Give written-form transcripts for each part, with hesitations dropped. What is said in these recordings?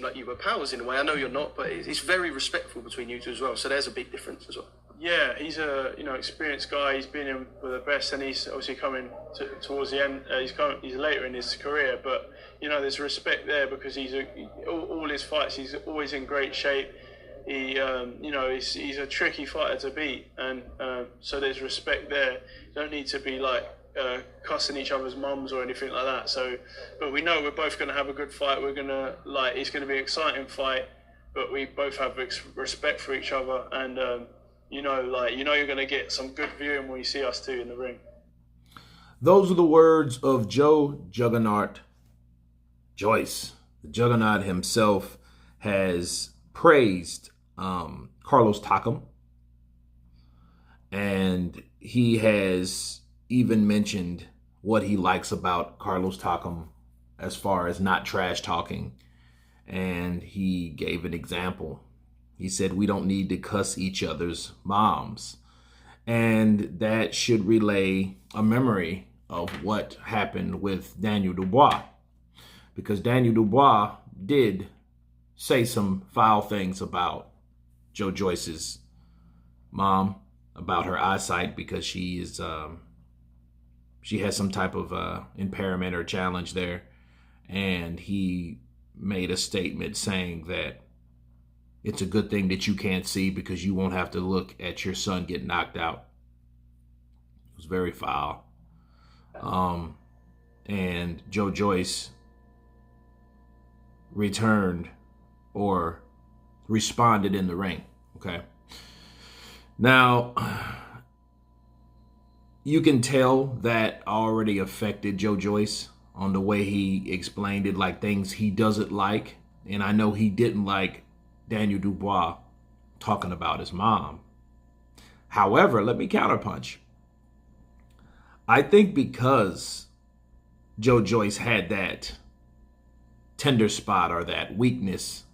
like you were pals in a way. I know you're not, but it's very respectful between you two as well. So there's a big difference as well. Yeah, he's a experienced guy. He's been in with the best, and he's obviously coming towards the end. He's later in his career, but there's respect there because all his fights he's always in great shape. He he's a tricky fighter to beat, and so there's respect there. You don't need to be like cussing each other's mums or anything like that. So, but we know we're both going to have a good fight. It's going to be an exciting fight, but we both have respect for each other, and you're going to get some good viewing when you see us two in the ring. Those are the words of Joe Juggernaut Joyce. The Juggernaut himself has praised Carlos Takam, and he has even mentioned what he likes about Carlos Takam as far as not trash talking. And he gave an example. He said, we don't need to cuss each other's moms. And that should relay a memory of what happened with Daniel Dubois. Because Daniel Dubois did say some foul things about Joe Joyce's mom, about her eyesight, because she is she has some type of impairment or challenge there. And he made a statement saying that it's a good thing that you can't see because you won't have to look at your son get knocked out. It was very foul. And Joe Joyce returned or responded in the ring. Okay. Now, you can tell that already affected Joe Joyce on the way he explained it, like things he doesn't like. And I know he didn't like Daniel Dubois talking about his mom. However, let me counterpunch. I think because Joe Joyce had that tender spot or that weakness,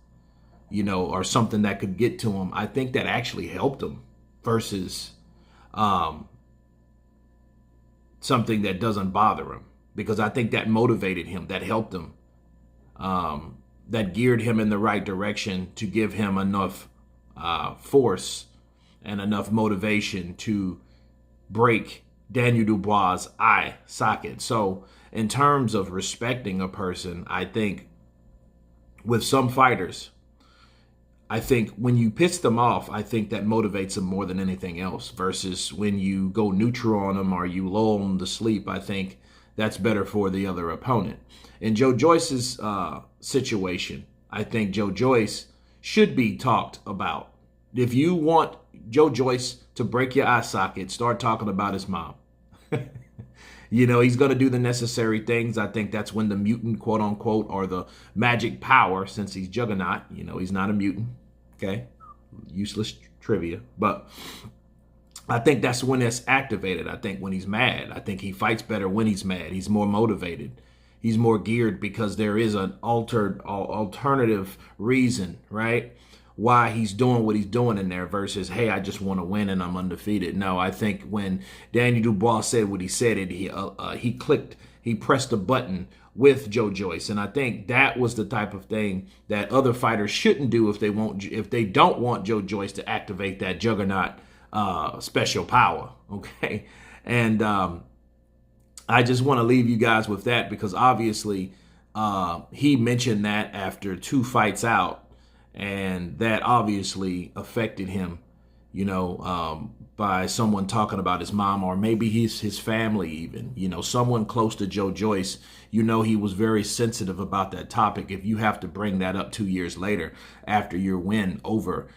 or something that could get to him, I think that actually helped him versus something that doesn't bother him. Because I think that motivated him, that helped him, that geared him in the right direction to give him enough force and enough motivation to break Daniel Dubois' eye socket. So in terms of respecting a person, I think with some fighters, I think when you piss them off, I think that motivates them more than anything else versus when you go neutral on them or you lull them to sleep. I think that's better for the other opponent. In Joe Joyce's situation, I think Joe Joyce should be talked about. If you want Joe Joyce to break your eye socket, start talking about his mom. He's going to do the necessary things. I think that's when the mutant, quote unquote, or the magic power, since he's Juggernaut, he's not a mutant. Okay. Useless trivia. But I think that's when it's activated. I think when he's mad, I think he fights better when he's mad. He's more motivated. He's more geared because there is an alternative reason, right? Why he's doing what he's doing in there versus, hey, I just want to win and I'm undefeated. No, I think when Daniel Dubois said what he said, he clicked, he pressed a button with Joe Joyce. And I think that was the type of thing that other fighters shouldn't do if they don't want Joe Joyce to activate that Juggernaut special power. Okay. And I just want to leave you guys with that because obviously he mentioned that after 2 fights out. And that obviously affected him, by someone talking about his mom or maybe his family even, someone close to Joe Joyce. He was very sensitive about that topic. If you have to bring that up 2 years later after your win over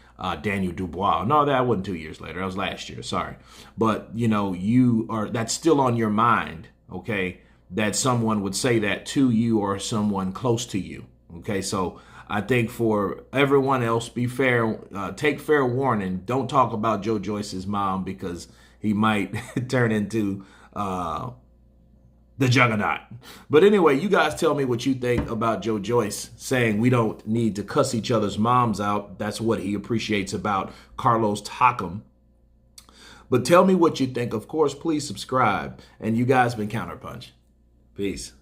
Daniel Dubois. No, that wasn't 2 years later. That was last year. Sorry. But, that's still on your mind, okay, that someone would say that to you or someone close to you. Okay, so I think for everyone else, be fair, take fair warning. Don't talk about Joe Joyce's mom because he might turn into the Juggernaut. But anyway, you guys tell me what you think about Joe Joyce saying we don't need to cuss each other's moms out. That's what he appreciates about Carlos Takam. But tell me what you think. Of course, please subscribe. And you guys been Counterpunch. Peace.